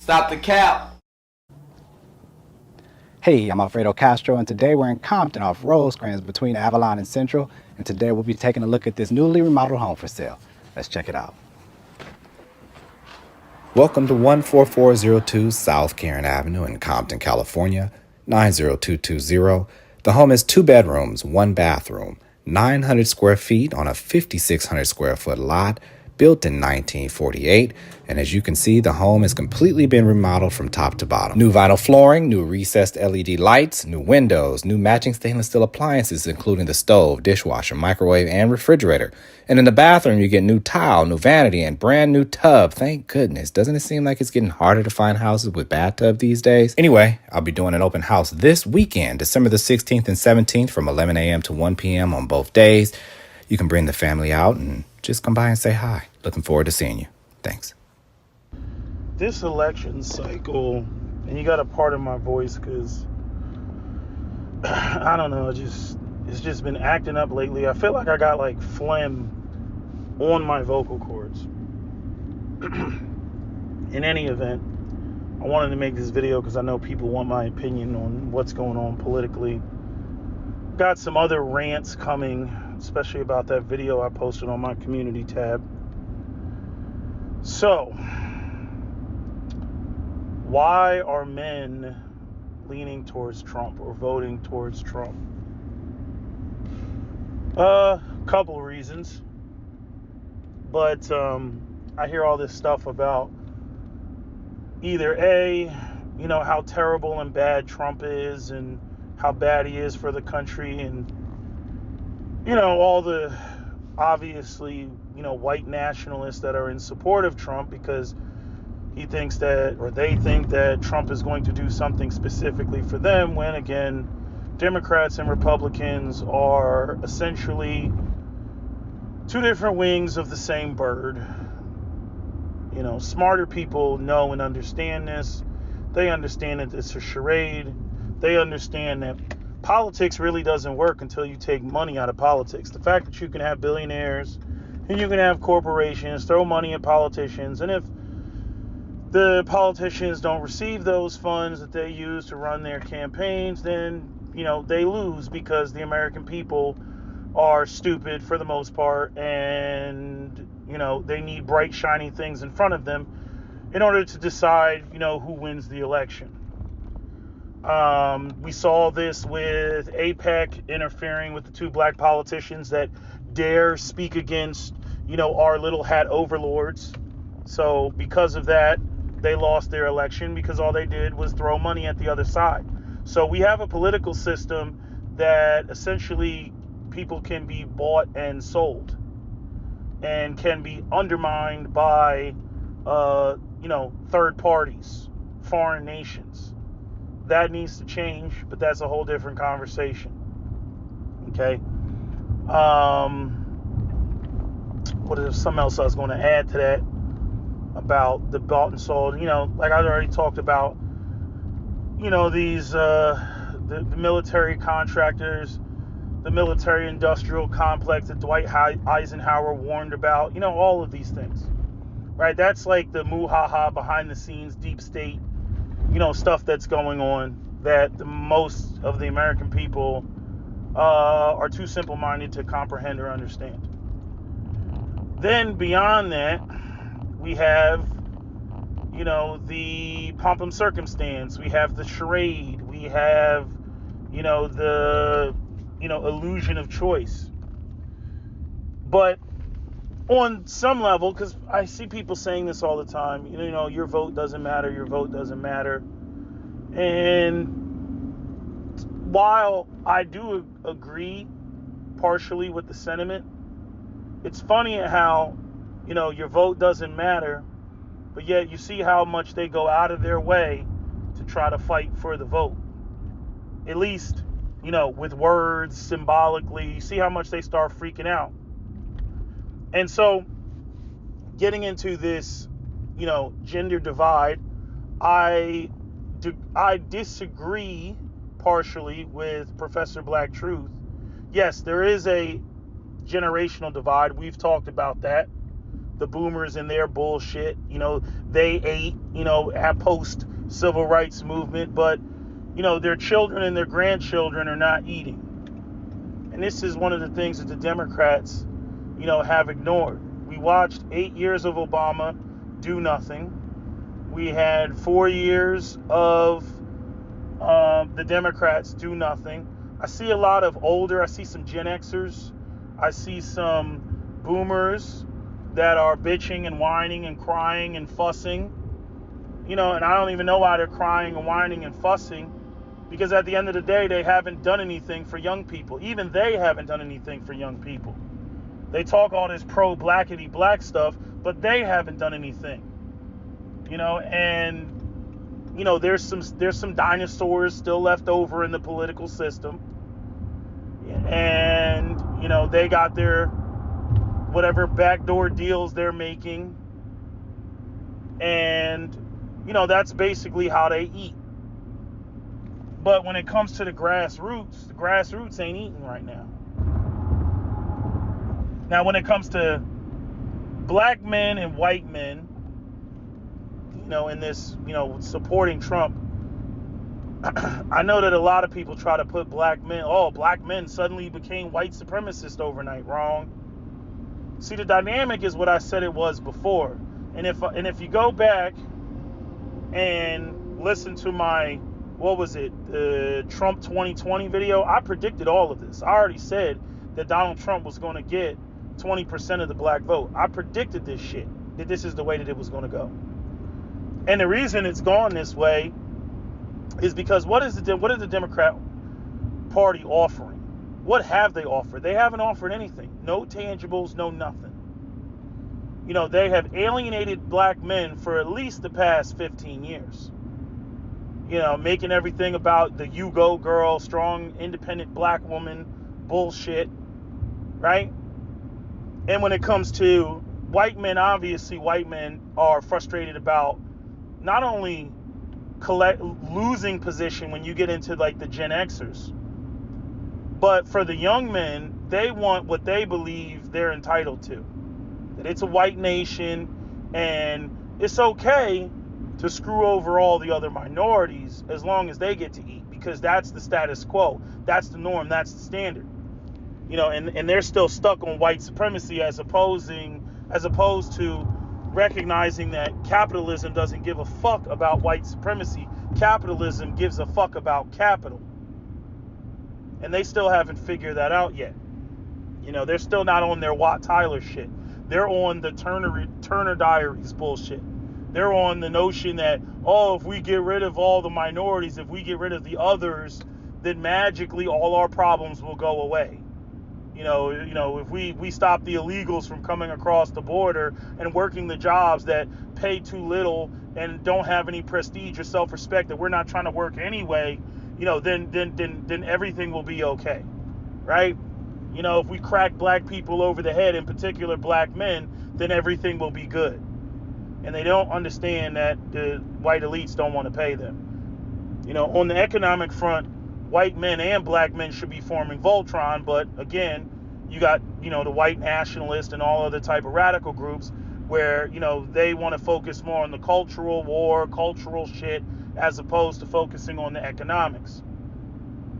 Stop the cap. Hey, I'm Alfredo Castro, and today we're in Compton off Rosecrans between Avalon and Central, and today we'll be taking a look at this newly remodeled home for sale. Let's check it out. Welcome to 14402 South Karen Avenue in Compton, California, 90220. The home is 2 bedrooms, 1 bathroom, 900 square feet on a 5,600 square foot lot, built in 1948, and as you can see, the home has completely been remodeled from top to bottom. New vinyl flooring, new recessed LED lights, new windows, new matching stainless steel appliances, including the stove, dishwasher, microwave, and refrigerator. And in the bathroom, you get new tile, new vanity, and brand new tub. Thank goodness. Doesn't it seem like it's getting harder to find houses with bathtub these days? Anyway, I'll be doing an open house this weekend, December the 16th and 17th from 11 a.m. to 1 p.m. on both days. You can bring the family out and just come by and say hi. Looking forward to seeing you. Thanks. This election cycle, and you got to pardon my voice because I don't know, it's just been acting up lately. I feel like I got like phlegm on my vocal cords. In any event, I wanted to make this video because I know people want my opinion on what's going on politically. Got some other rants coming, especially about that video I posted on my community tab. So, why are men leaning towards Trump or voting towards Trump? Couple of reasons. But I hear all this stuff about either how terrible and bad Trump is and how bad he is for the country, and all the obviously white nationalists that are in support of Trump because they think that Trump is going to do something specifically for them, when again Democrats and Republicans are essentially two different wings of the same bird. Smarter people know and understand this. They understand that it's a charade. They understand that politics really doesn't work until you take money out of politics. The fact that you can have billionaires and you can have corporations throw money at politicians, and if the politicians don't receive those funds that they use to run their campaigns, then they lose because the American people are stupid for the most part, and they need bright shiny things in front of them in order to decide who wins the election. We saw this with AIPAC interfering with the 2 black politicians that dare speak against our little hat overlords. So because of that, they lost their election because all they did was throw money at the other side. So we have a political system that essentially people can be bought and sold and can be undermined by third parties, foreign nations. That needs to change, but that's a whole different conversation. Okay. What is something else I was going to add to that about the bought and sold? Like I already talked about, these the military contractors, the military industrial complex that Dwight Eisenhower warned about, all of these things, right? That's like the moo-ha-ha behind the scenes deep state, stuff that's going on that the most of the American people are too simple-minded to comprehend or understand. Then beyond that, we have, the pomp and circumstance. We have the charade. We have, the, illusion of choice. But on some level, because I see people saying this all the time, your vote doesn't matter, your vote doesn't matter. And while I do agree partially with the sentiment, it's funny how, your vote doesn't matter, but yet you see how much they go out of their way to try to fight for the vote. At least, with words, symbolically, you see how much they start freaking out. And so, getting into this, gender divide, I disagree partially with Professor Black Truth. Yes, there is a generational divide. We've talked about that. the boomers and their bullshit. You know, they ate, you know, at post civil rights movement, but, you know, their children and their grandchildren are not eating. And this is one of the things that the Democrats, you know, have ignored. We watched 8 years of Obama do nothing. We had 4 years of the Democrats do nothing. I see a lot of I see some Gen Xers. I see some boomers that are bitching and whining and crying and fussing. You know, and I don't even know why they're crying and whining and fussing, because at the end of the day, they haven't done anything for young people. Even they haven't done anything for young people. They talk all this pro-blackity black stuff, but they haven't done anything. You know, and you know, there's some dinosaurs still left over in the political system. And, you know, they got their whatever backdoor deals they're making. And, you know, that's basically how they eat. But when it comes to the grassroots ain't eating right now. Now, when it comes to black men and white men, you know, in this, you know, supporting Trump, I know that a lot of people try to put black men suddenly became white supremacists overnight. Wrong. See, the dynamic is what I said it was before. And if you go back and listen to my, the Trump 2020 video, I predicted all of this. I already said that Donald Trump was going to get 20% of the black vote. I predicted this shit, that this is the way that it was going to go. And the reason it's gone this way is because what is the Democrat Party offering? What have they offered? They haven't offered anything. No tangibles, no nothing. You know, they have alienated black men for at least the past 15 years. You know, making everything about the you go girl, strong, independent black woman bullshit, right? And when it comes to white men, obviously white men are frustrated about not only losing position when you get into like the Gen Xers, but for the young men, they want what they believe they're entitled to. That it's a white nation and it's okay to screw over all the other minorities as long as they get to eat, because that's the status quo. That's the norm. That's the standard. You know, and they're still stuck on white supremacy as opposed to recognizing that capitalism doesn't give a fuck about white supremacy. Capitalism gives a fuck about capital. And they still haven't figured that out yet. You know, they're still not on their Watt Tyler shit. They're on the Turner Diaries bullshit. They're on the notion that, if we get rid of all the minorities, if we get rid of the others, then magically all our problems will go away. You know, if we stop the illegals from coming across the border and working the jobs that pay too little and don't have any prestige or self-respect that we're not trying to work anyway, you know, then everything will be okay, right? You know, if we crack black people over the head, in particular black men, then everything will be good. And they don't understand that the white elites don't want to pay them. You know, on the economic front, white men and black men should be forming Voltron, but again, you got, you know, the white nationalists and all other type of radical groups where, you know, they want to focus more on the cultural war, cultural shit, as opposed to focusing on the economics.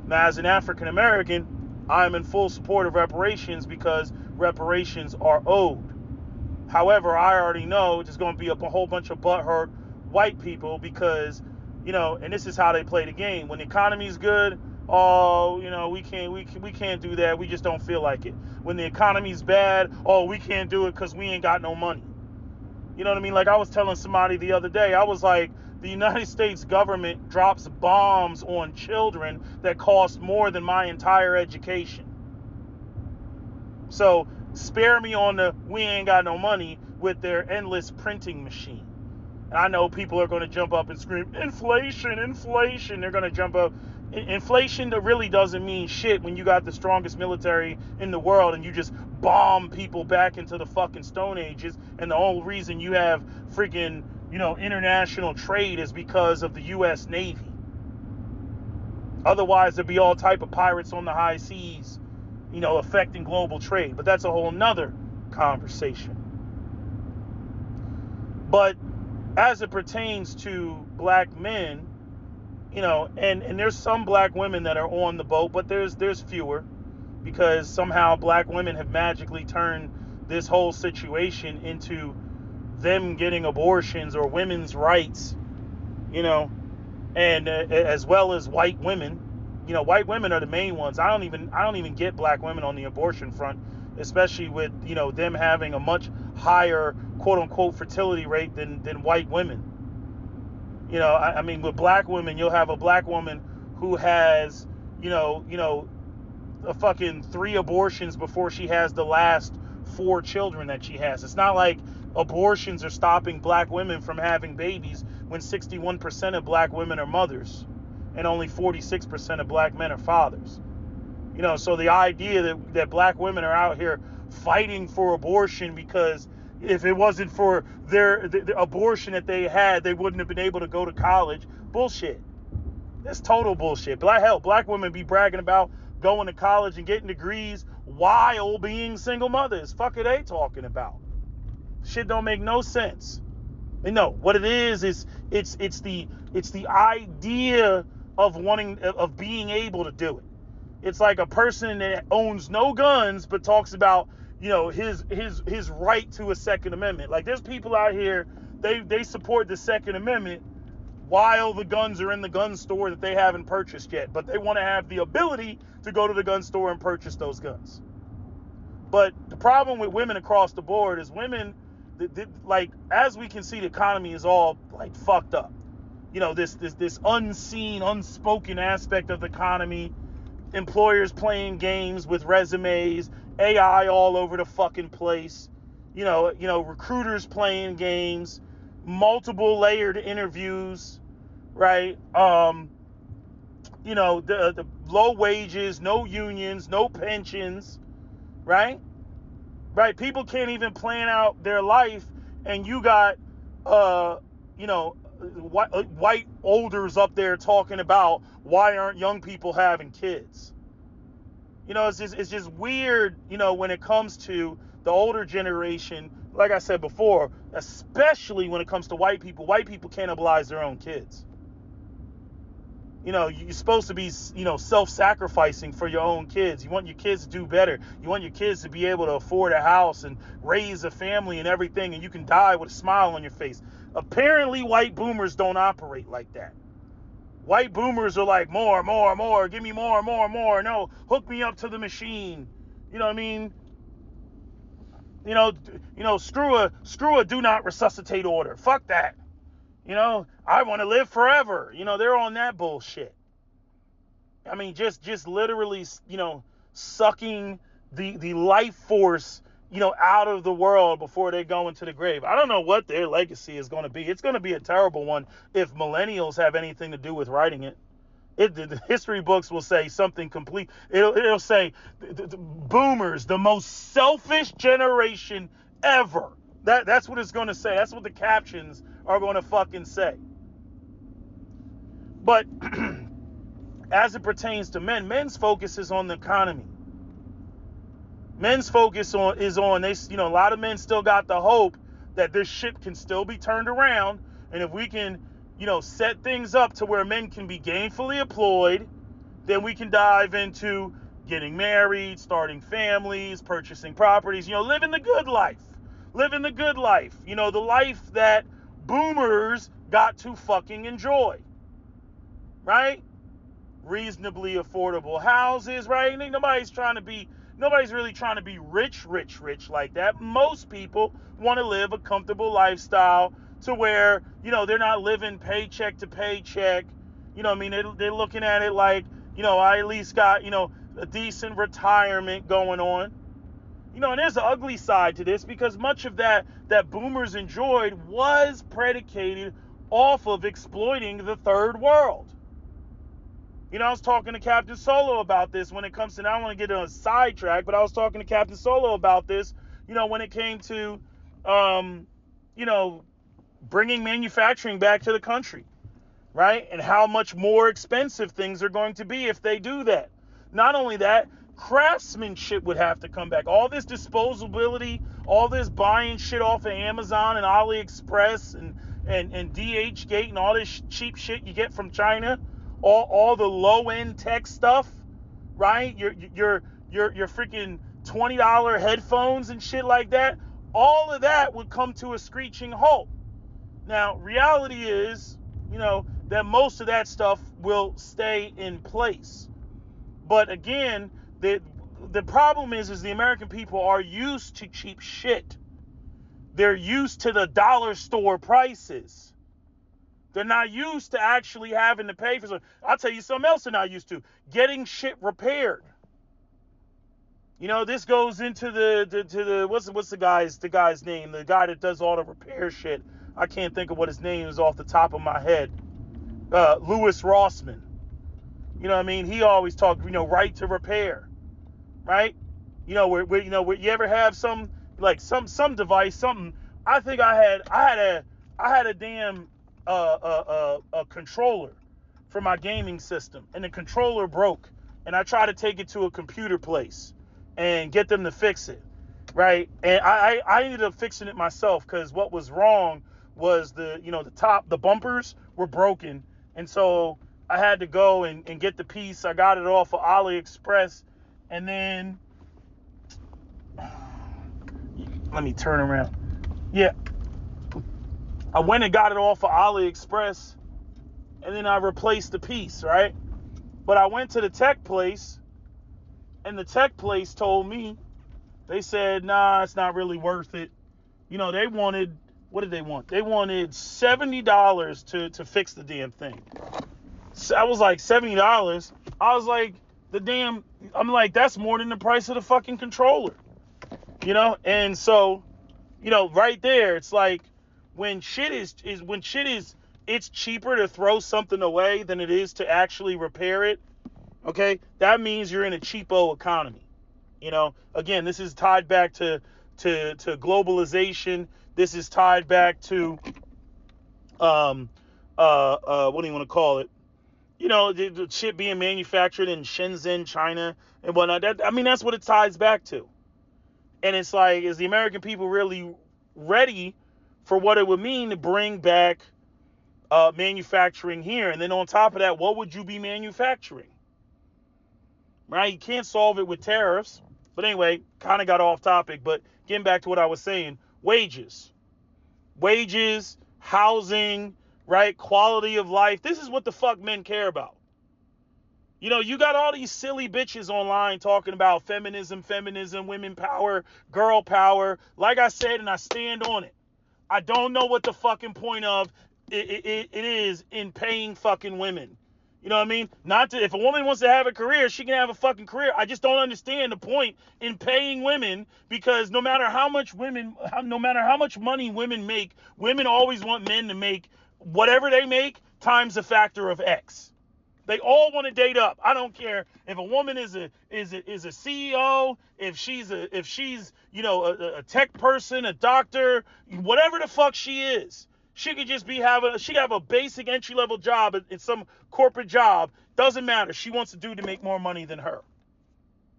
Now, as an African American, I'm in full support of reparations because reparations are owed. However, I already know there's going to be a whole bunch of butthurt white people because, you know, and this is how they play the game. When the economy's good, you know, we can't do that. We just don't feel like it. When the economy's bad, we can't do it because we ain't got no money. You know what I mean? Like I was telling somebody the other day, I was like, the United States government drops bombs on children that cost more than my entire education. So spare me on the we ain't got no money with their endless printing machine. And I know people are going to jump up and scream, inflation, inflation. They're going to jump up. Inflation that really doesn't mean shit when you got the strongest military in the world and you just bomb people back into the fucking Stone Ages. And the only reason you have freaking, you know, international trade is because of the U.S. Navy. Otherwise, there'd be all type of pirates on the high seas, you know, affecting global trade. But that's a whole nother conversation. But as it pertains to black men, and there's some black women that are on the boat, but there's fewer, because somehow black women have magically turned this whole situation into them getting abortions or women's rights, and as well as white women. White women are the main ones. I don't even get black women on the abortion front, especially with them having a much higher quote unquote fertility rate than white women. I mean, with black women, you'll have a black woman who has a fucking 3 abortions before she has the last 4 children that she has. It's not like abortions are stopping black women from having babies when 61% of black women are mothers and only 46% of black men are fathers. So the idea that black women are out here fighting for abortion because if it wasn't for the abortion that they had, they wouldn't have been able to go to college. Bullshit. That's total bullshit. Black women be bragging about going to college and getting degrees while being single mothers. Fuck are they talking about? Shit don't make no sense. No, what it is it's the idea of being able to do it. It's like a person that owns no guns but talks about his right to a Second Amendment. Like, there's people out here, they support the Second Amendment while the guns are in the gun store that they haven't purchased yet, but they want to have the ability to go to the gun store and purchase those guns. But the problem with women across the board is women, like, as we can see, the economy is all like fucked up. This unseen, unspoken aspect of the economy. Employers playing games with resumes, AI all over the fucking place. Recruiters playing games, multiple layered interviews, right? The low wages, no unions, no pensions, right? Right? People can't even plan out their life, and you got, white olders up there talking about why aren't young people having kids. It's just weird, when it comes to the older generation. Like I said before, especially when it comes to white people cannibalize their own kids. You're supposed to be, self-sacrificing for your own kids. You want your kids to do better. You want your kids to be able to afford a house and raise a family and everything, and you can die with a smile on your face. Apparently, white boomers don't operate like that. White boomers are like, more, give me more. No, hook me up to the machine. You know what I mean? Screw a do not resuscitate order. Fuck that. I want to live forever. They're on that bullshit. I mean, just literally, sucking the life force, out of the world before they go into the grave. I don't know what their legacy is going to be. It's going to be a terrible one if millennials have anything to do with writing it. The history books will say something complete. It'll say the boomers, the most selfish generation ever. That's what it's going to say. That's what the captions are going to fucking say. But as it pertains to men's focus is on the economy. Men's focus is on a lot of men still got the hope that this ship can still be turned around, and if we can, set things up to where men can be gainfully employed, then we can dive into getting married, starting families, purchasing properties, living the good life. Living the good life. The life that boomers got to fucking enjoy. Right? Reasonably affordable houses, right? Nobody's really trying to be rich like that. Most people want to live a comfortable lifestyle to where, they're not living paycheck to paycheck. They're looking at it like, I at least got, a decent retirement going on. And there's an ugly side to this, because much of that boomers enjoyed was predicated off of exploiting the third world. I was talking to Captain Solo about this when it comes to, and I don't want to get on a sidetrack, but I was talking to Captain Solo about this, when it came to, bringing manufacturing back to the country, right? And how much more expensive things are going to be if they do that. Not only that, craftsmanship would have to come back. All this disposability, all this buying shit off of Amazon and AliExpress and DHgate and all this cheap shit you get from China, all the low end tech stuff, right? Your freaking $20 headphones and shit like that. All of that would come to a screeching halt. Now, reality is, that most of that stuff will stay in place. But again, the problem is the American people are used to cheap shit. They're used to the dollar store prices. They're not used to actually having to pay for something. I'll tell you something else they're not used to. Getting shit repaired. This goes into the what's the guy's name? The guy that does all the repair shit. I can't think of what his name is off the top of my head. Louis Rossman. You know what I mean? He always talked, right to repair, right? Where you ever have some device, something. I think I had a damn a controller for my gaming system, and the controller broke, and I tried to take it to a computer place and get them to fix it, right? And I ended up fixing it myself because what was wrong was the bumpers were broken, and so I had to go and get the piece. I got it off of AliExpress, and then let me turn around. Yeah, I went and got it off of AliExpress, and then I replaced the piece, right? But I went to the tech place, and the tech place told me, they said, nah, it's not really worth it. They wanted, what did they want? They wanted $70 to fix the damn thing. So I was like, $70? I was like, I'm like, that's more than the price of the fucking controller. And so, right there, it's like, when shit is it's cheaper to throw something away than it is to actually repair it. Okay, that means you're in a cheapo economy. Again, this is tied back to globalization. This is tied back to what do you want to call it? The shit being manufactured in Shenzhen, China, and whatnot. That's what it ties back to. And it's like, is the American people really ready for what it would mean to bring back manufacturing here? And then on top of that, what would you be manufacturing? Right? You can't solve it with tariffs. But anyway, kind of got off topic. But getting back to what I was saying, wages, housing, right? Quality of life. This is what the fuck men care about. You got all these silly bitches online talking about feminism, women power, girl power. Like I said, and I stand on it, I don't know what the fucking point of it is in paying fucking women. You know what I mean? If a woman wants to have a career, she can have a fucking career. I just don't understand the point in paying women, because no matter how much money women make, women always want men to make whatever they make times a factor of X. They all want to date up. I don't care if a woman is a CEO, if she's a tech person, a doctor, whatever the fuck she is. She could just she could have a basic entry level job in some corporate job. Doesn't matter. She wants to do to make more money than her.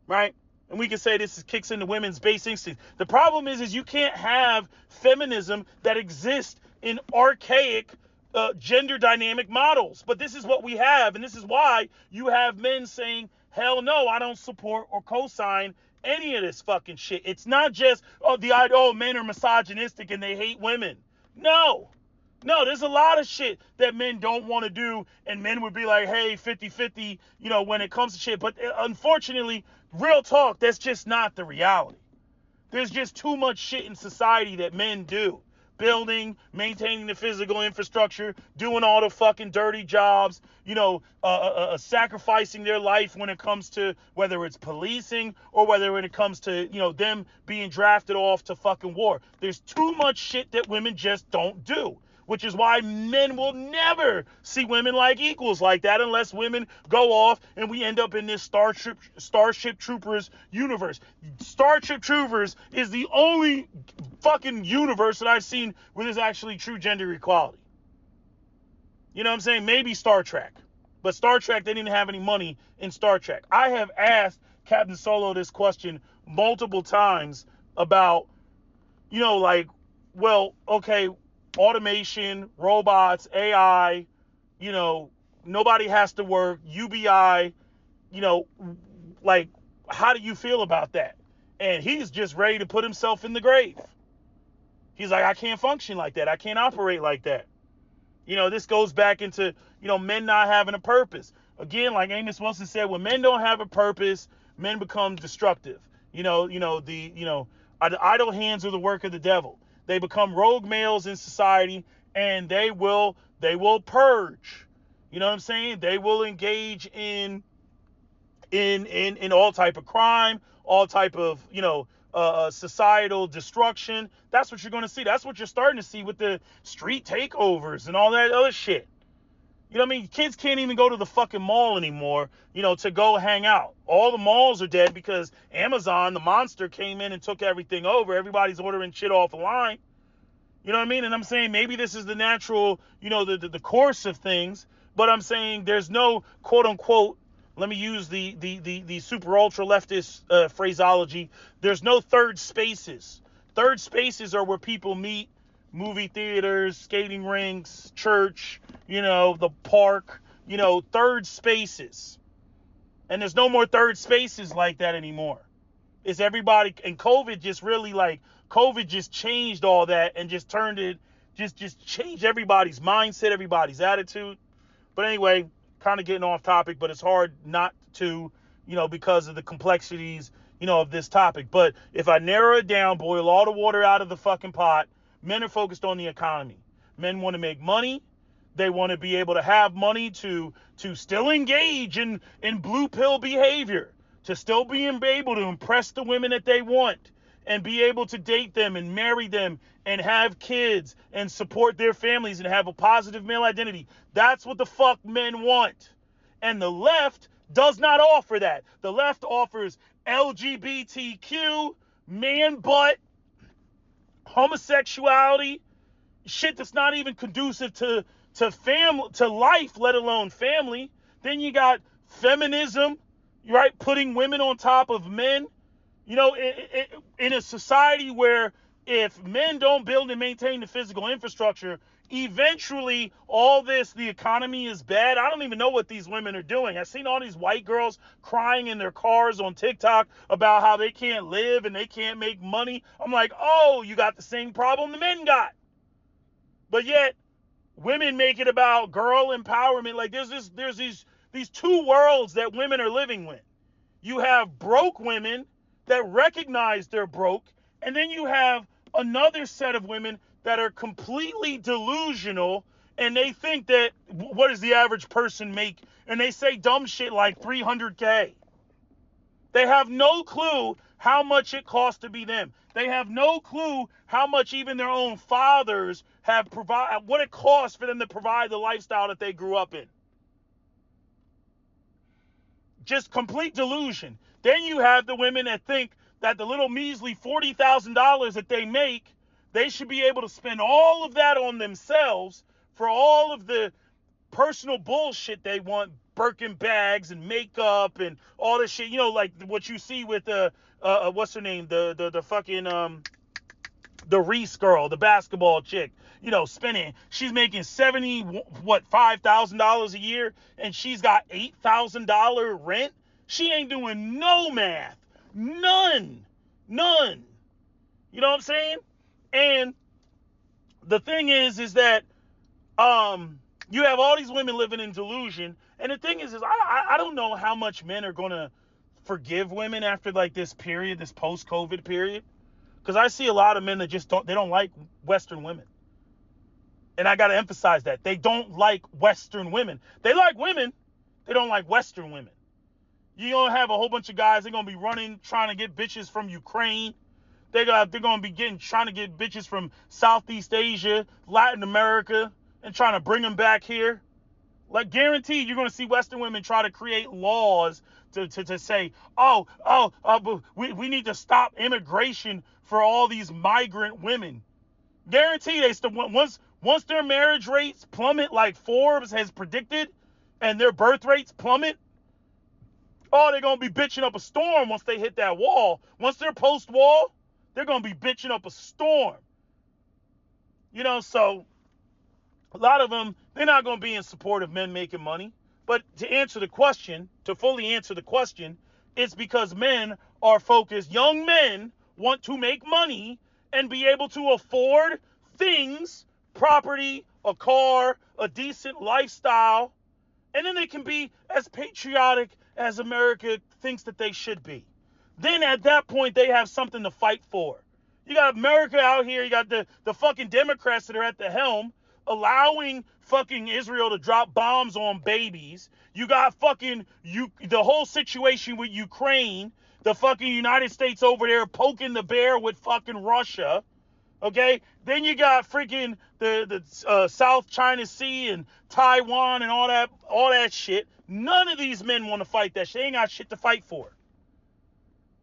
Right? And we can say this kicks into women's base instincts. The problem is you can't have feminism that exists in archaic gender dynamic models. But this is what we have, and this is why you have men saying, hell no, I don't support or co-sign any of this fucking shit. It's not just, men are misogynistic and they hate women. No, there's a lot of shit that men don't want to do, and men would be like, hey, 50-50, when it comes to shit. But unfortunately, real talk, that's just not the reality. There's just too much shit in society that men do. Building, maintaining the physical infrastructure, doing all the fucking dirty jobs, sacrificing their life when it comes to whether it's policing or whether when it comes to, them being drafted off to fucking war. There's too much shit that women just don't do, which is why men will never see women like equals like that unless women go off and we end up in this Starship Troopers universe. Starship Troopers is the only fucking universe that I've seen where there's actually true gender equality. You know what I'm saying? Maybe Star Trek. But Star Trek, they didn't have any money in Star Trek. I have asked Captain Solo this question multiple times about like, well, okay, automation, robots, AI, nobody has to work, UBI, like, how do you feel about that? And he's just ready to put himself in the grave. He's like, I can't function like that. I can't operate like that. This goes back into, men not having a purpose. Again, like Amos Wilson said, when men don't have a purpose, men become destructive. The idle hands are the work of the devil. They become rogue males in society, and they will purge. You know what I'm saying? They will engage in all type of crime, all type of, societal destruction. That's what you're going to see. That's what you're starting to see with the street takeovers and all that other shit. You know what I mean? Kids can't even go to the fucking mall anymore, to go hang out. All the malls are dead because Amazon, the monster, came in and took everything over. Everybody's ordering shit off the line. You know what I mean? And I'm saying maybe this is the natural, the course of things. But I'm saying there's no quote unquote, let me use the super ultra leftist phraseology. There's no third spaces. Third spaces are where people meet: movie theaters, skating rinks, church, the park, third spaces. And there's no more third spaces like that anymore. It's everybody, and COVID just changed all that and just turned it, just changed everybody's mindset, everybody's attitude. But anyway, kind of getting off topic, but it's hard not to, because of the complexities, of this topic. But if I narrow it down, boil all the water out of the fucking pot, men are focused on the economy. Men want to make money. They want to be able to have money to still engage in blue pill behavior, to still be able to impress the women that they want and be able to date them and marry them and have kids and support their families and have a positive male identity. That's what the fuck men want. And the left does not offer that. The left offers LGBTQ, man butt, homosexuality, shit that's not even conducive to family, to life, let alone family. Then you got feminism, right? Putting women on top of men. In a society where if men don't build and maintain the physical infrastructure, eventually the economy is bad. I don't even know what these women are doing. I've seen all these white girls crying in their cars on TikTok about how they can't live and they can't make money. I'm like, oh, you got the same problem the men got. But yet, women make it about girl empowerment. Like there's these two worlds that women are living with. You have broke women that recognize they're broke, and then you have another set of women that are completely delusional, and they think that, what does the average person make? And they say dumb shit like $300K. They have no clue how much it costs to be them. They have no clue how much even their own fathers have provided, what it costs for them to provide the lifestyle that they grew up in. Just complete delusion. Then you have the women that think that the little measly $40,000 that they make, they should be able to spend all of that on themselves for all of the personal bullshit they want, Birkin bags and makeup and all this shit. Like what you see with what's her name, the fucking the Reese girl, the basketball chick, spending. She's making $5,000 a year, and she's got $8,000 rent. She ain't doing no math. None. You know what I'm saying? And the thing is that you have all these women living in delusion. And the thing is I don't know how much men are going to forgive women after like this period, this post-COVID period. Because I see a lot of men that just don't like Western women. And I got to emphasize that. They don't like Western women. They like women. They don't like Western women. You're going to have a whole bunch of guys, they're going to be running, trying to get bitches from Ukraine. They're going to be trying to get bitches from Southeast Asia, Latin America, and trying to bring them back here. Like, guaranteed, you're going to see Western women try to create laws to say, we need to stop immigration for all these migrant women. Guaranteed, once their marriage rates plummet like Forbes has predicted, and their birth rates plummet, they're going to be bitching up a storm once they hit that wall. Once they're post-wall, They're going to be bitching up a storm. So a lot of them, they're not going to be in support of men making money. But to fully answer the question, it's because men are focused. Young men want to make money and be able to afford things, property, a car, a decent lifestyle, and then they can be as patriotic as America thinks that they should be. Then at that point, they have something to fight for. You got America out here, you got the fucking Democrats that are at the helm, allowing fucking Israel to drop bombs on babies. You got the whole situation with Ukraine, the fucking United States over there poking the bear with fucking Russia. Okay, then you got freaking the South China Sea and Taiwan and all that shit. None of these men want to fight that shit. They ain't got shit to fight for.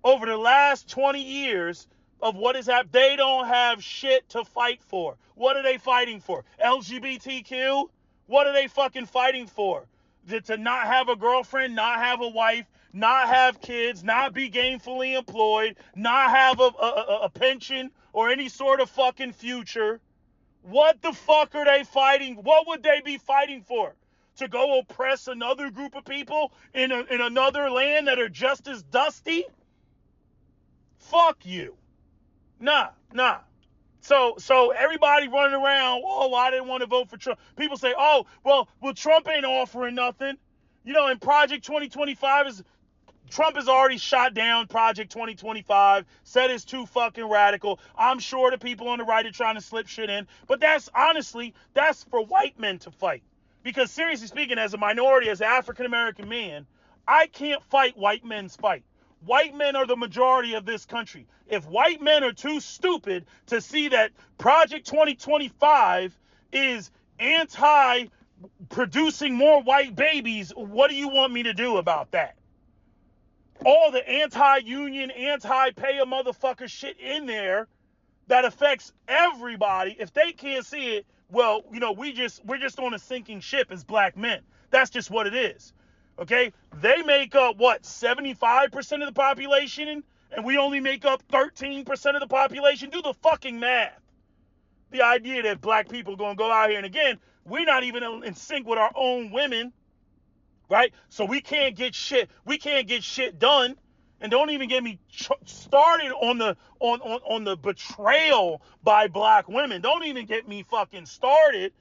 Over the last 20 years of what is happening, they don't have shit to fight for. What are they fighting for? LGBTQ? What are they fucking fighting for? To not have a girlfriend, not have a wife, not have kids, not be gainfully employed, not have a pension or any sort of fucking future. What the fuck are they fighting? What would they be fighting for? To go oppress another group of people in another land that are just as dusty? Fuck you. Nah. So everybody running around, I didn't want to vote for Trump. People say, well, Trump ain't offering nothing. And Project 2025 Trump has already shot down Project 2025, said it's too fucking radical. I'm sure the people on the right are trying to slip shit in, but that's for white men to fight. Because seriously speaking, as a minority, as an African-American man, I can't fight white men's fight. White men are the majority of this country. If white men are too stupid to see that Project 2025 is anti-producing more white babies, what do you want me to do about that? All the anti-union, anti-pay a motherfucker shit in there that affects everybody, if they can't see it, well, we're just on a sinking ship as black men. That's just what it is. Okay? They make up, 75% of the population, and we only make up 13% of the population? Do the fucking math. The idea that black people are going to go out here, and again, we're not even in sync with our own women, right? So we can't get shit done. And don't even get me started on the betrayal by black women. Don't even get me fucking started,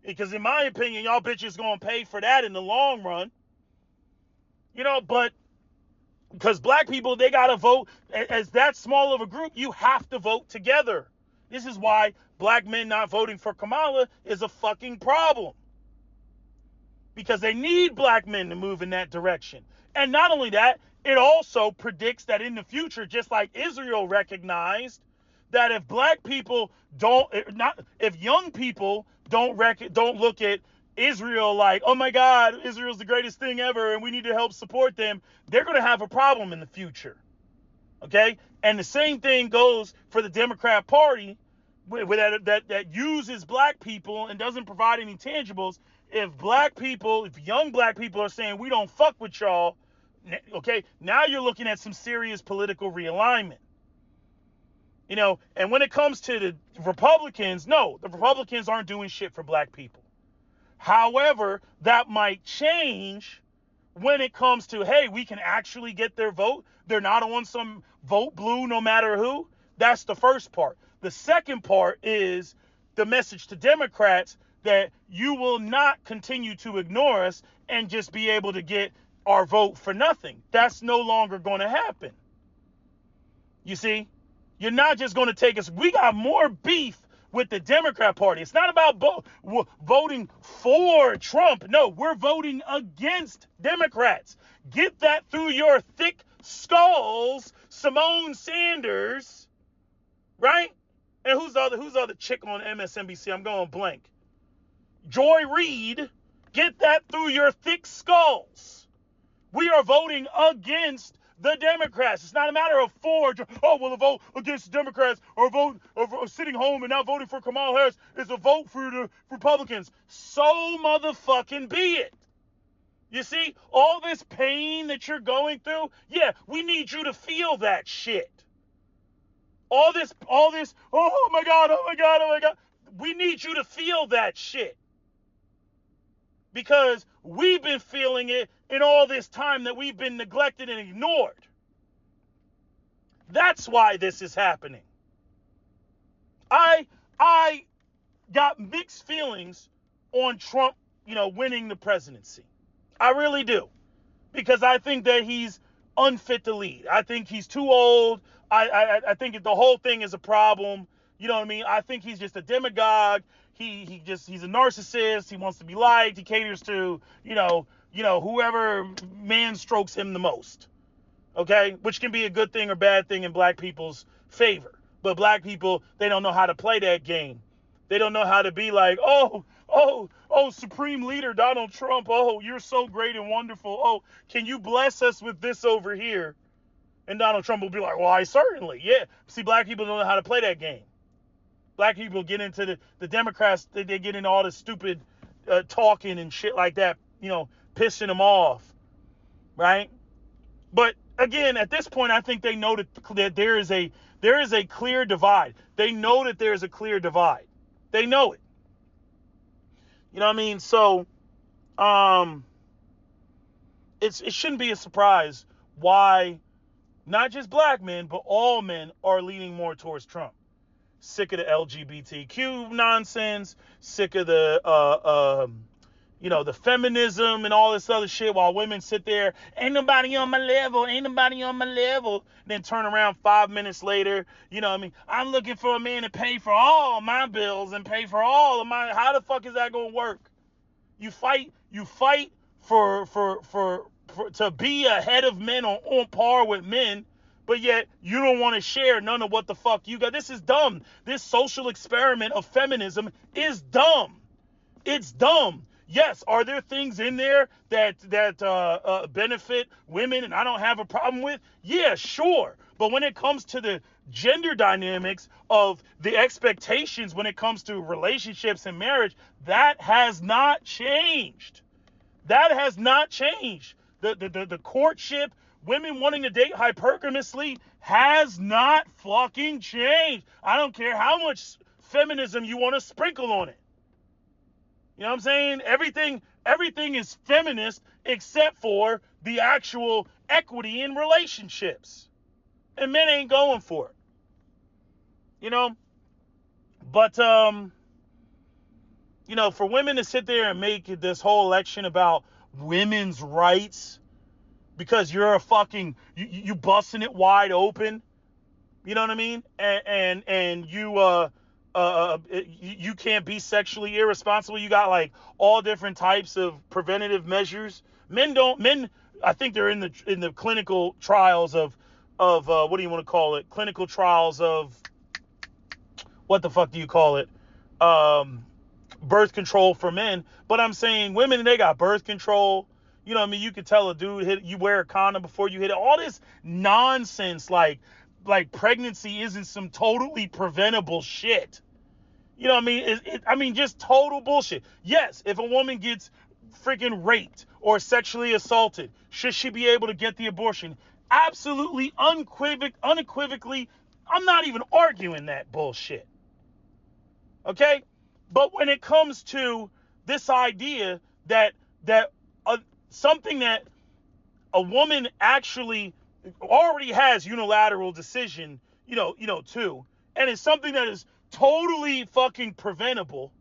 because in my opinion, y'all bitches gonna pay for that in the long run. But because black people, they gotta vote as that small of a group. You have to vote together. This is why black men not voting for Kamala is a fucking problem. Because they need black men to move in that direction. And not only that, it also predicts that in the future, just like Israel recognized, that if young people don't look at Israel like, oh my God, Israel's the greatest thing ever and we need to help support them, they're going to have a problem in the future. Okay? And the same thing goes for the Democrat Party that uses black people and doesn't provide any tangibles. If young black people are saying we don't fuck with y'all, okay, now you're looking at some serious political realignment. And when it comes to the Republicans, no, the Republicans aren't doing shit for black people. However, that might change when it comes to, hey, we can actually get their vote. They're not on some vote blue no matter who. That's the first part. The second part is the message to Democrats that you will not continue to ignore us and just be able to get our vote for nothing. That's no longer going to happen. You see, you're not just going to take us. We got more beef with the Democrat Party. It's not about voting for Trump. No, we're voting against Democrats. Get that through your thick skulls, Simone Sanders, right? And who's the other chick on MSNBC? I'm going blank. Joy Reid. Get that through your thick skulls. We are voting against the Democrats. It's not a matter of vote against the Democrats or vote or sitting home and not voting for Kamala Harris. It's a vote for the Republicans. So motherfucking be it. You see, all this pain that you're going through, yeah, we need you to feel that shit. All this, oh my God, oh my God, oh my God. We need you to feel that shit. Because we've been feeling it in all this time that we've been neglected and ignored. That's why this is happening. I got mixed feelings on Trump, winning the presidency. I really do. Because I think that he's unfit to lead. I think he's too old. I think the whole thing is a problem. You know what I mean? I think he's just a demagogue. He's a narcissist. He wants to be liked. He caters to, whoever man strokes him the most. Okay? Which can be a good thing or bad thing in black people's favor. But black people, they don't know how to play that game. They don't know how to be like, oh, Supreme Leader Donald Trump. Oh, you're so great and wonderful. Oh, can you bless us with this over here? And Donald Trump will be like, well, I certainly. Yeah. See, black people don't know how to play that game. Black people get into the Democrats. They get into all this stupid talking and shit like that, pissing them off. Right. But again, at this point, I think they know that there is a clear divide. They know that there is a clear divide. They know it. You know what I mean? So, it shouldn't be a surprise why not just black men, but all men are leaning more towards Trump. Sick of the LGBTQ nonsense, sick of the feminism and all this other shit, while women sit there, ain't nobody on my level, then turn around 5 minutes later, I'm looking for a man to pay for all my bills and pay for all of my, how the fuck is that going to work? You fight for to be ahead of men or on par with men, but yet you don't want to share none of what the fuck you got. This is dumb. This social experiment of feminism is dumb. It's dumb. Yes, are there things in there that benefit women and I don't have a problem with? Yeah, sure. But when it comes to the gender dynamics of the expectations when it comes to relationships and marriage, that has not changed. That has not changed. The courtship, women wanting to date hypergamously has not fucking changed. I don't care how much feminism you want to sprinkle on it. You know what I'm saying? Everything is feminist except for the actual equity in relationships. And men ain't going for it. But, for women to sit there and make this whole election about women's rights because you're you busting it wide open, you know what I mean? And you can't be sexually irresponsible. You got like all different types of preventative measures. Men, I think they're in the clinical trials of what do you want to call it? Clinical trials of, what the fuck do you call it? Birth control for men. But I'm saying women, they got birth control. You know what I mean? You could tell a dude, you wear a condom before you hit it. All this nonsense, like pregnancy isn't some totally preventable shit. You know what I mean? Just total bullshit. Yes, if a woman gets freaking raped or sexually assaulted, should she be able to get the abortion? Absolutely, unequivocally, I'm not even arguing that bullshit. Okay? But when it comes to this idea that something that a woman actually already has unilateral decision, too, and it's something that is totally fucking preventable,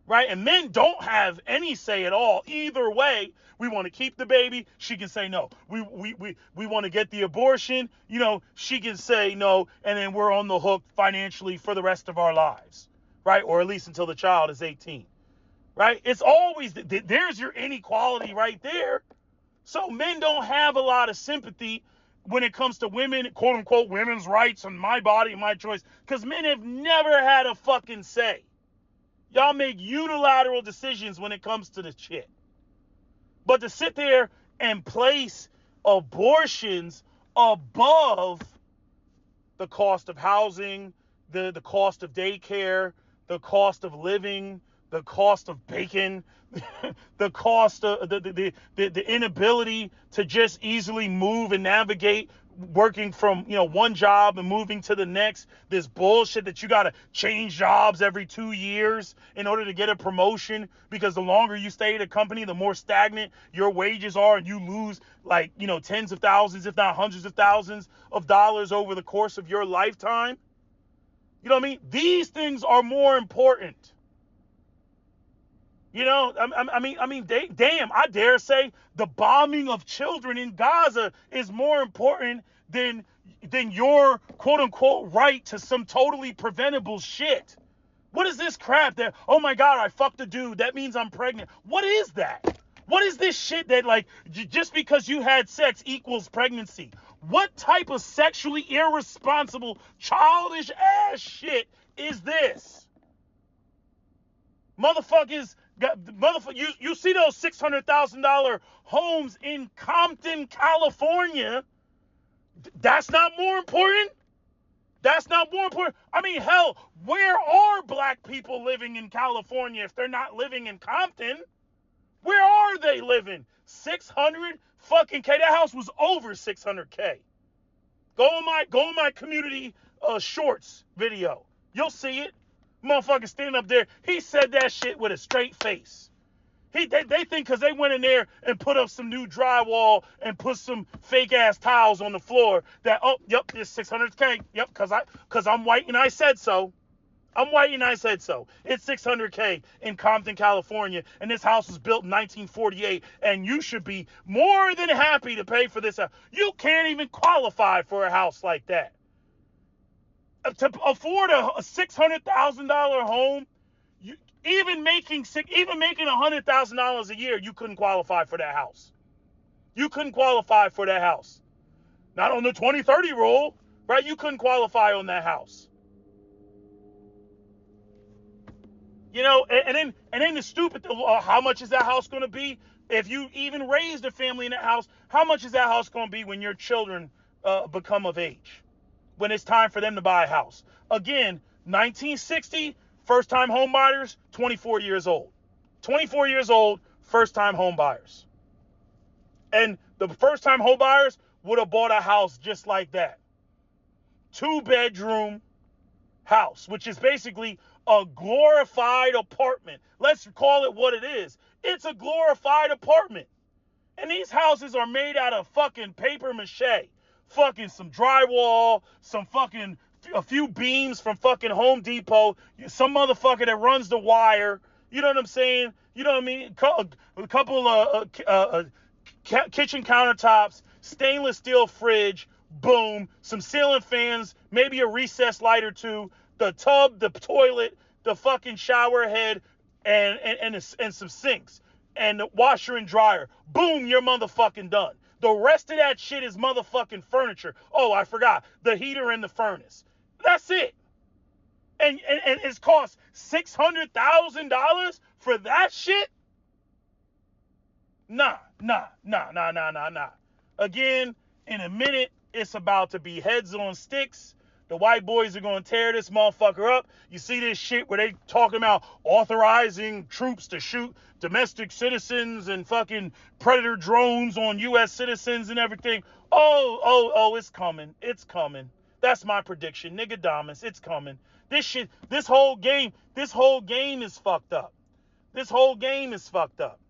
right? And men don't have any say at all. Either way, we want to keep the baby. She can say no. We want to get the abortion. She can say no, and then we're on the hook financially for the rest of our lives, right? Or at least until the child is 18, right? It's always, there's your inequality right there. So men don't have a lot of sympathy when it comes to women, quote unquote, women's rights and my body, my choice, because men have never had a fucking say. Y'all make unilateral decisions when it comes to this shit. But to sit there and place abortions above the cost of housing, the cost of daycare, the cost of living, the cost of bacon, the cost of the inability to just easily move and navigate working from, one job and moving to the next, this bullshit that you got to change jobs every 2 years in order to get a promotion, because the longer you stay at a company, the more stagnant your wages are, and you lose like, tens of thousands, if not hundreds of thousands of dollars over the course of your lifetime. You know what I mean? These things are more important. Damn, I dare say the bombing of children in Gaza is more important than your quote unquote right to some totally preventable shit. What is this crap that, oh my God, I fucked a dude, that means I'm pregnant? What is that? What is this shit that, like, just because you had sex equals pregnancy? What type of sexually irresponsible, childish ass shit is this? Motherfuckers, you see those $600,000 homes in Compton, California? That's not more important? That's not more important. I mean, hell, where are black people living in California if they're not living in Compton? Where are they living? 600 fucking K. That house was over 600K. Go on my community shorts video. You'll see it. Motherfucker standing up there. He said that shit with a straight face. They think because they went in there and put up some new drywall and put some fake ass tiles on the floor that, oh, yep, it's 600K. Yep, because I'm white and I said so. I'm white and I said so. It's 600K in Compton, California, and this house was built in 1948, and you should be more than happy to pay for this house. You can't even qualify for a house like that. To afford a $600,000 home, even making $100,000 a year, you couldn't qualify for that house. You couldn't qualify for that house. Not on the 2030 rule, right? You couldn't qualify on that house. And then the stupid, how much is that house going to be? If you even raised a family in that house, how much is that house going to be when your children become of age? When it's time for them to buy a house. Again, 1960, first-time home buyers, 24 years old. 24 years old, first-time home buyers. And the first-time home buyers would have bought a house just like that. 2-bedroom house, which is basically a glorified apartment. Let's call it what it is. It's a glorified apartment. And these houses are made out of fucking paper mache. Fucking some drywall, a few beams from fucking Home Depot, some motherfucker that runs the wire. You know what I'm saying? You know what I mean? A couple of kitchen countertops, stainless steel fridge, boom, some ceiling fans, maybe a recessed light or two, the tub, the toilet, the fucking shower head, and some sinks, and the washer and dryer. Boom, you're motherfucking done. The rest of that shit is motherfucking furniture. Oh, I forgot. The heater and the furnace. That's it. And it's cost $600,000 for that shit? Nah. Again, in a minute, it's about to be heads on sticks. The white boys are going to tear this motherfucker up. You see this shit where they talking about authorizing troops to shoot domestic citizens and fucking predator drones on U.S. citizens and everything. Oh, it's coming. It's coming. That's my prediction. Nigga it's coming. This whole game is fucked up. This whole game is fucked up.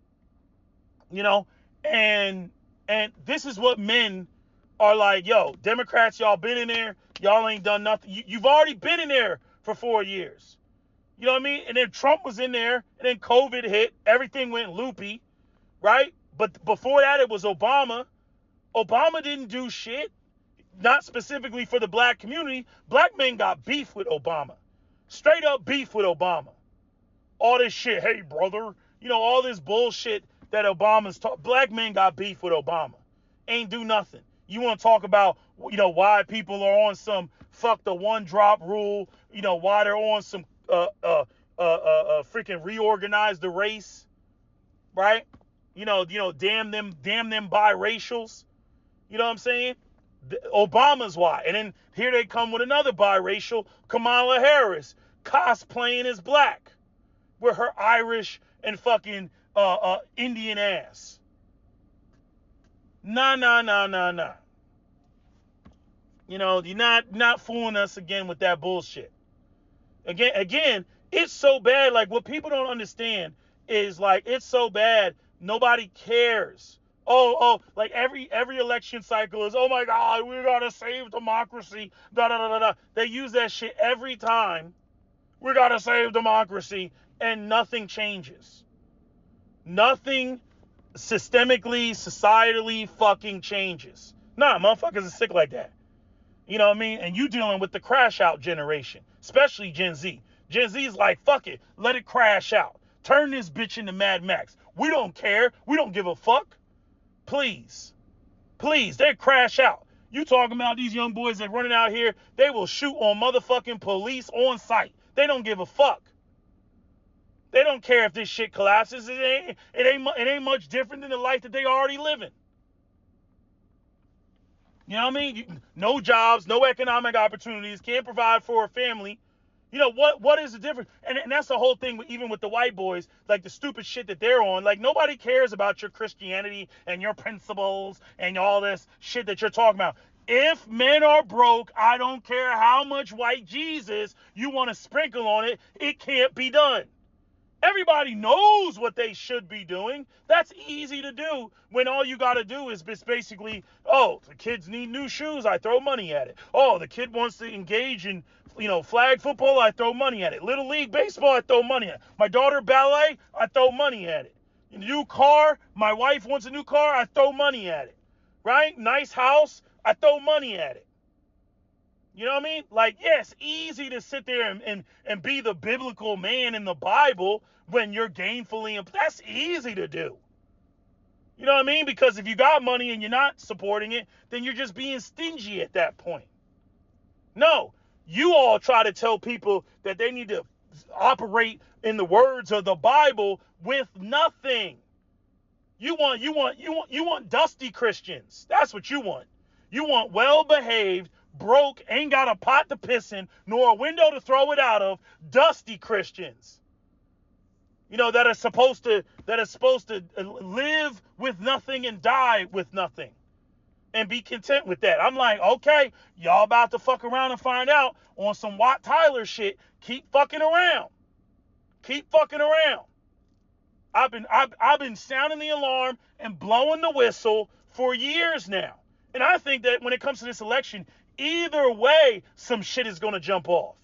And this is what men are like, yo, Democrats, y'all been in there. Y'all ain't done nothing. You've already been in there for 4 years. You know what I mean? And then Trump was in there, and then COVID hit. Everything went loopy, right? But before that, it was Obama. Obama didn't do shit. Not specifically for the black community. Black men got beef with Obama. Straight up beef with Obama. All this shit, hey, brother. All this bullshit that Obama's taught. Black men got beef with Obama. Ain't do nothing. You want to talk about, why people are on some fuck the one drop rule, why they're on some freaking reorganize the race, right? Damn them biracials. You know what I'm saying? Obama's why. And then here they come with another biracial, Kamala Harris, cosplaying as black with her Irish and fucking Indian ass. Nah. You know, you're not fooling us again with that bullshit. Again, it's so bad. Like, what people don't understand is, like, it's so bad. Nobody cares. Like every election cycle is, oh my God, we gotta save democracy. Da da da da da. They use that shit every time. We gotta save democracy, and nothing changes. Nothing systemically, societally fucking changes. Nah, motherfuckers are sick like that. You know what I mean? And you dealing with the crash out generation, especially Gen Z. Gen Z is like, fuck it, let it crash out. Turn this bitch into Mad Max. We don't care. We don't give a fuck. Please. Please, they crash out. You talking about these young boys that running out here, they will shoot on motherfucking police on sight. They don't give a fuck. They don't care if this shit collapses. It ain't much different than the life that they already living. You know what I mean? No jobs, no economic opportunities, can't provide for a family. You know, what is the difference? And that's the whole thing, even with the white boys, like the stupid shit that they're on. Like, nobody cares about your Christianity and your principles and all this shit that you're talking about. If men are broke, I don't care how much white Jesus you want to sprinkle on it, it can't be done. Everybody knows what they should be doing. That's easy to do when all you got to do is basically, oh, the kids need new shoes, I throw money at it. Oh, the kid wants to engage in, flag football, I throw money at it. Little league baseball, I throw money at it. My daughter ballet, I throw money at it. New car, my wife wants a new car, I throw money at it. Right? Nice house, I throw money at it. You know what I mean? Like, yeah, it's easy to sit there and be the biblical man in the Bible when you're gainfully employed. That's easy to do. You know what I mean? Because if you got money and you're not supporting it, then you're just being stingy at that point. No, you all try to tell people that they need to operate in the words of the Bible with nothing. You want dusty Christians. That's what you want. You want well-behaved, broke, ain't got a pot to piss in, nor a window to throw it out of, dusty Christians. That are supposed to live with nothing and die with nothing. And be content with that. I'm like, okay, y'all about to fuck around and find out on some Watt Tyler shit. Keep fucking around. Keep fucking around. I've been sounding the alarm and blowing the whistle for years now. And I think that when it comes to this election, either way, some shit is going to jump off.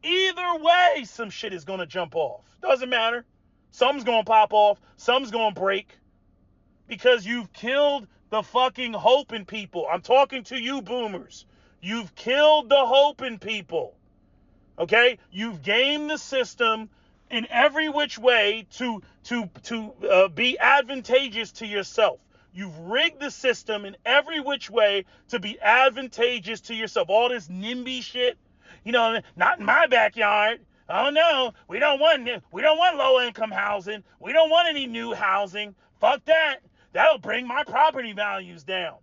Either way, some shit is going to jump off. Doesn't matter. Something's going to pop off. Something's going to break. Because you've killed the fucking hope in people. I'm talking to you boomers. You've killed the hope in people. Okay? You've gamed the system in every which way to be advantageous to yourself. You've rigged the system in every which way to be advantageous to yourself. All this NIMBY shit, not in my backyard. Oh no, we don't want low income housing. We don't want any new housing. Fuck that. That'll bring my property values down.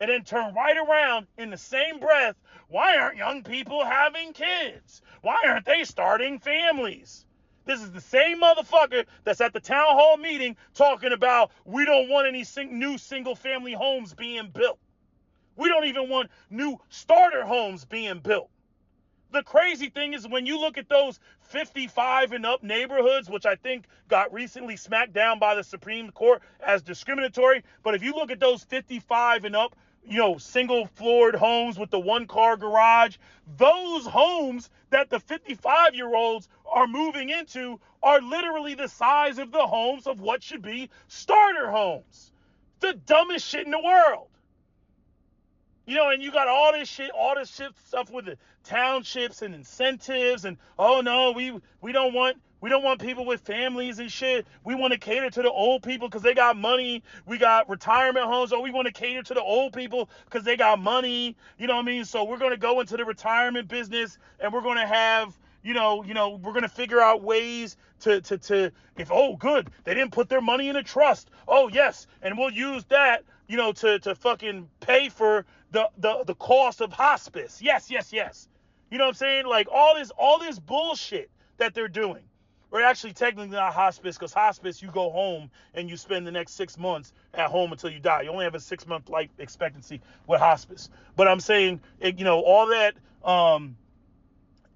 And then turn right around in the same breath. Why aren't young people having kids? Why aren't they starting families? This is the same motherfucker that's at the town hall meeting talking about we don't want any new single-family homes being built. We don't even want new starter homes being built. The crazy thing is when you look at those 55 and up neighborhoods, which I think got recently smacked down by the Supreme Court as discriminatory, but if you look at those 55 and up, single-floored homes with the one-car garage, those homes that the 55-year-olds are moving into are literally the size of the homes of what should be starter homes. The dumbest shit in the world. And you got all this shit stuff with the townships and incentives and, oh no, we don't want people with families and shit. We want to cater to the old people because they got money. We got retirement homes. Oh, we want to cater to the old people because they got money. You know what I mean? So we're going to go into the retirement business and we're going to have, we're going to figure out ways if, oh, good, they didn't put their money in a trust. Oh, yes. And we'll use that, to fucking pay for the cost of hospice. Yes. You know what I'm saying? Like all this bullshit that they're doing. Or actually, technically not hospice, because hospice, you go home and you spend the next 6 months at home until you die. You only have a 6-month life expectancy with hospice. But I'm saying, all that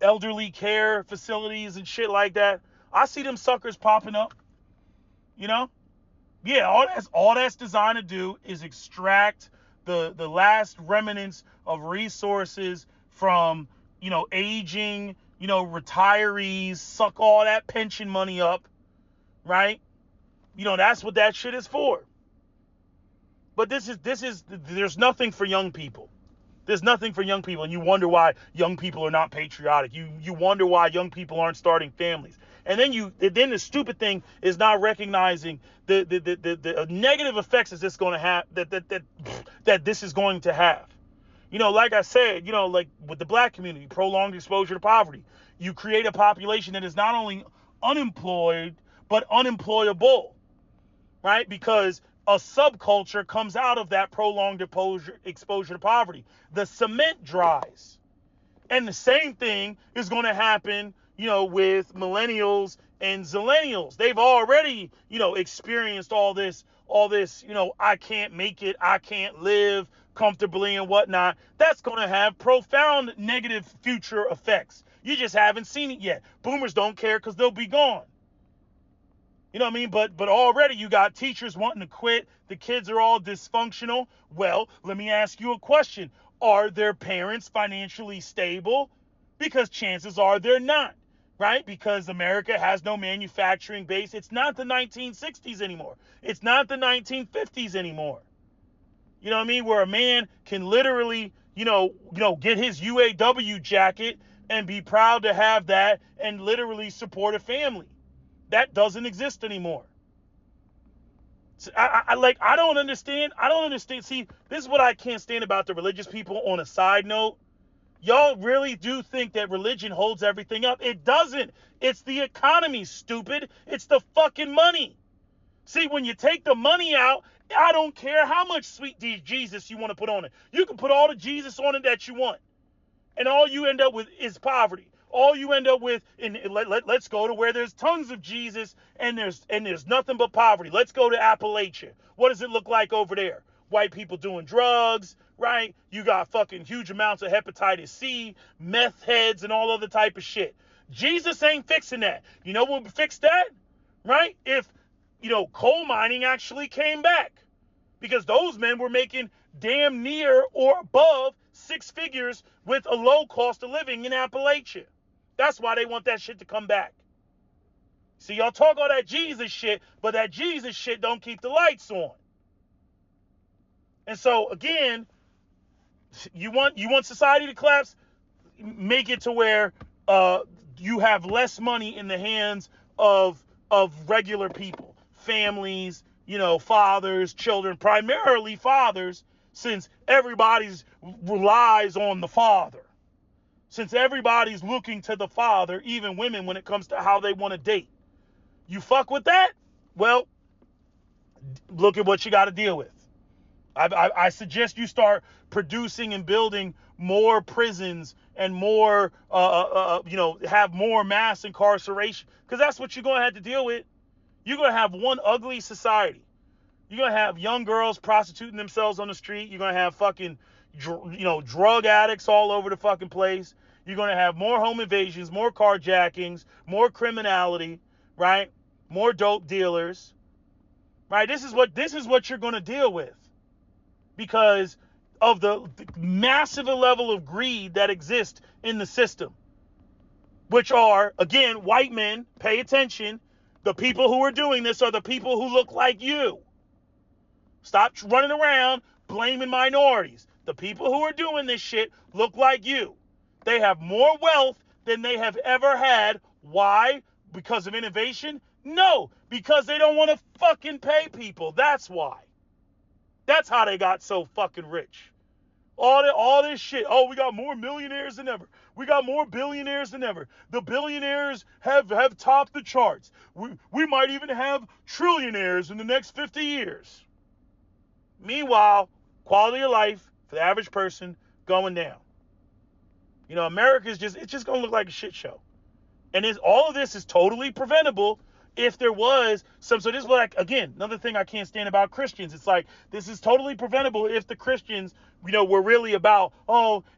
elderly care facilities and shit like that, I see them suckers popping up. Yeah, all that's designed to do is extract the last remnants of resources from aging retirees, suck all that pension money up, right? That's what that shit is for. But there's nothing for young people. There's nothing for young people, and you wonder why young people are not patriotic. You wonder why young people aren't starting families. And then the stupid thing is not recognizing the negative effects is this going to have that this is going to have. Like I said, like with the black community, prolonged exposure to poverty, you create a population that is not only unemployed but unemployable, right? Because a subculture comes out of that prolonged exposure to poverty. The cement dries. And the same thing is going to happen, with millennials and zillennials. They've already, experienced all this, I can't make it, I can't live comfortably and whatnot. That's going to have profound negative future effects. You just haven't seen it yet. Boomers don't care because they'll be gone. You know what I mean? But already you got teachers wanting to quit. The kids are all dysfunctional. Well, let me ask you a question. Are their parents financially stable? Because chances are they're not, right? Because America has no manufacturing base. It's not the 1960s anymore. It's not the 1950s anymore. You know what I mean? Where a man can literally, get his UAW jacket and be proud to have that and literally support a family. That doesn't exist anymore. So I don't understand. See, this is what I can't stand about the religious people. On a side note, y'all really do think that religion holds everything up. It doesn't. It's the economy, stupid. It's the fucking money. See, when you take the money out, I don't care how much sweet Jesus you want to put on it. You can put all the Jesus on it that you want. And all you end up with is poverty. All you end up with, let's go to where there's tons of Jesus and there's nothing but poverty. Let's go to Appalachia. What does it look like over there? White people doing drugs, right? You got fucking huge amounts of hepatitis C, meth heads, and all other type of shit. Jesus ain't fixing that. You know what would fix that? Right? If, coal mining actually came back. Because those men were making damn near or above 6 figures with a low cost of living in Appalachia. That's why they want that shit to come back. See, y'all talk all that Jesus shit, but that Jesus shit don't keep the lights on. And so, again, you want society to collapse? Make it to where you have less money in the hands of regular people, families, fathers, children, primarily fathers, since everybody's relies on the father. Since everybody's looking to the father, even women, when it comes to how they want to date. You fuck with that? Well, look at what you got to deal with. I suggest you start producing and building more prisons and more, have more mass incarceration. Because that's what you're going to have to deal with. You're going to have one ugly society. You're going to have young girls prostituting themselves on the street. You're going to have fucking, drug addicts all over the fucking place. You're going to have more home invasions, more carjackings, more criminality, right? More dope dealers, right? This is what you're going to deal with because of the massive level of greed that exists in the system, which are, again, white men. Pay attention. The people who are doing this are the people who look like you. Stop running around blaming minorities. The people who are doing this shit look like you. They have more wealth than they have ever had. Why? Because of innovation? No, because they don't want to fucking pay people. That's why. That's how they got so fucking rich. All this shit. Oh, we got more millionaires than ever. We got more billionaires than ever. The billionaires have topped the charts. We might even have trillionaires in the next 50 years. Meanwhile, quality of life for the average person going down. America's just going to look like a shit show. And all of this is totally preventable if there was some. So this is what, again, another thing I can't stand about Christians. It's like, this is totally preventable if the Christians, were really about,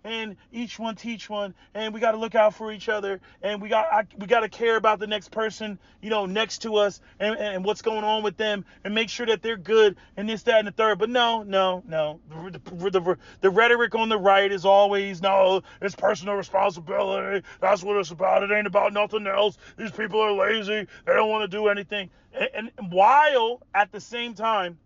and each one teach one, and we got to look out for each other, and we got to care about the next person, next to us, and what's going on with them, and make sure that they're good, and this, that, and the third. But no. The rhetoric on the right is always, no, it's personal responsibility. That's what it's about. It ain't about nothing else. These people are lazy. They don't want to do anything. And while at the same time,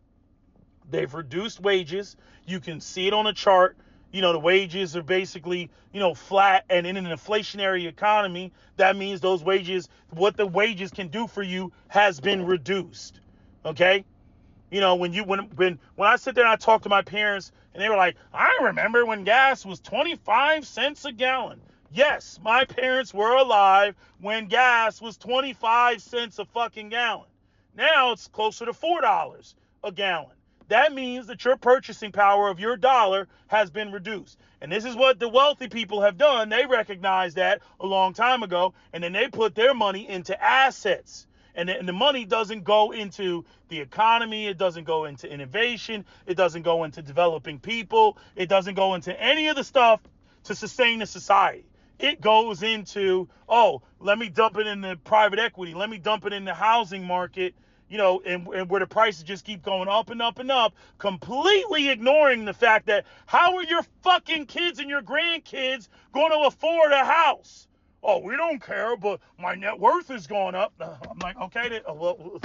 they've reduced wages. You can see it on a chart. The wages are basically, flat. And in an inflationary economy, that means those wages, what the wages can do for you has been reduced. Okay? When I sit there and I talk to my parents and they were like, I remember when gas was 25 cents a gallon. Yes, my parents were alive when gas was 25 cents a fucking gallon. Now it's closer to $4 a gallon. That means that your purchasing power of your dollar has been reduced. And this is what the wealthy people have done. They recognized that a long time ago, and then they put their money into assets. And the money doesn't go into the economy. It doesn't go into innovation. It doesn't go into developing people. It doesn't go into any of the stuff to sustain the society. It goes into, let me dump it in the private equity. Let me dump it in the housing market. And where the prices just keep going up and up and up, completely ignoring the fact that how are your fucking kids and your grandkids going to afford a house? Oh, we don't care, but my net worth is going up. I'm like, okay, well,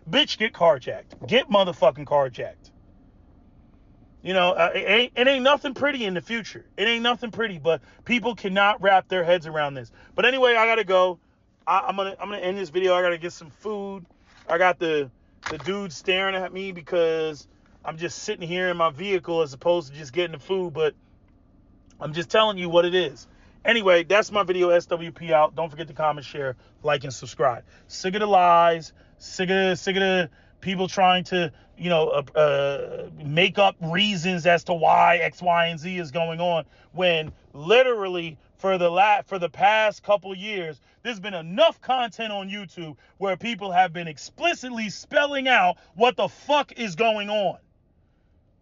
bitch, get carjacked. Get motherfucking carjacked. It ain't nothing pretty in the future. It ain't nothing pretty, but people cannot wrap their heads around this. But anyway, I gotta go. I'm gonna end this video. I gotta get some food. I got the dude staring at me because I'm just sitting here in my vehicle as opposed to just getting the food, but I'm just telling you what it is. Anyway, that's my video. SWP out. Don't forget to comment, share, like, and subscribe. Sick of the lies. Sick of the people trying to, make up reasons as to why X, Y, and Z is going on, when literally for the past couple years, there's been enough content on YouTube where people have been explicitly spelling out what the fuck is going on.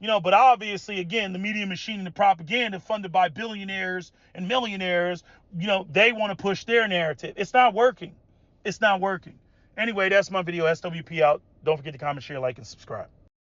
But obviously, again, the media machine and the propaganda funded by billionaires and millionaires, they want to push their narrative. It's not working. Anyway, that's my video. SWP out. Don't forget to comment, share, like, and subscribe.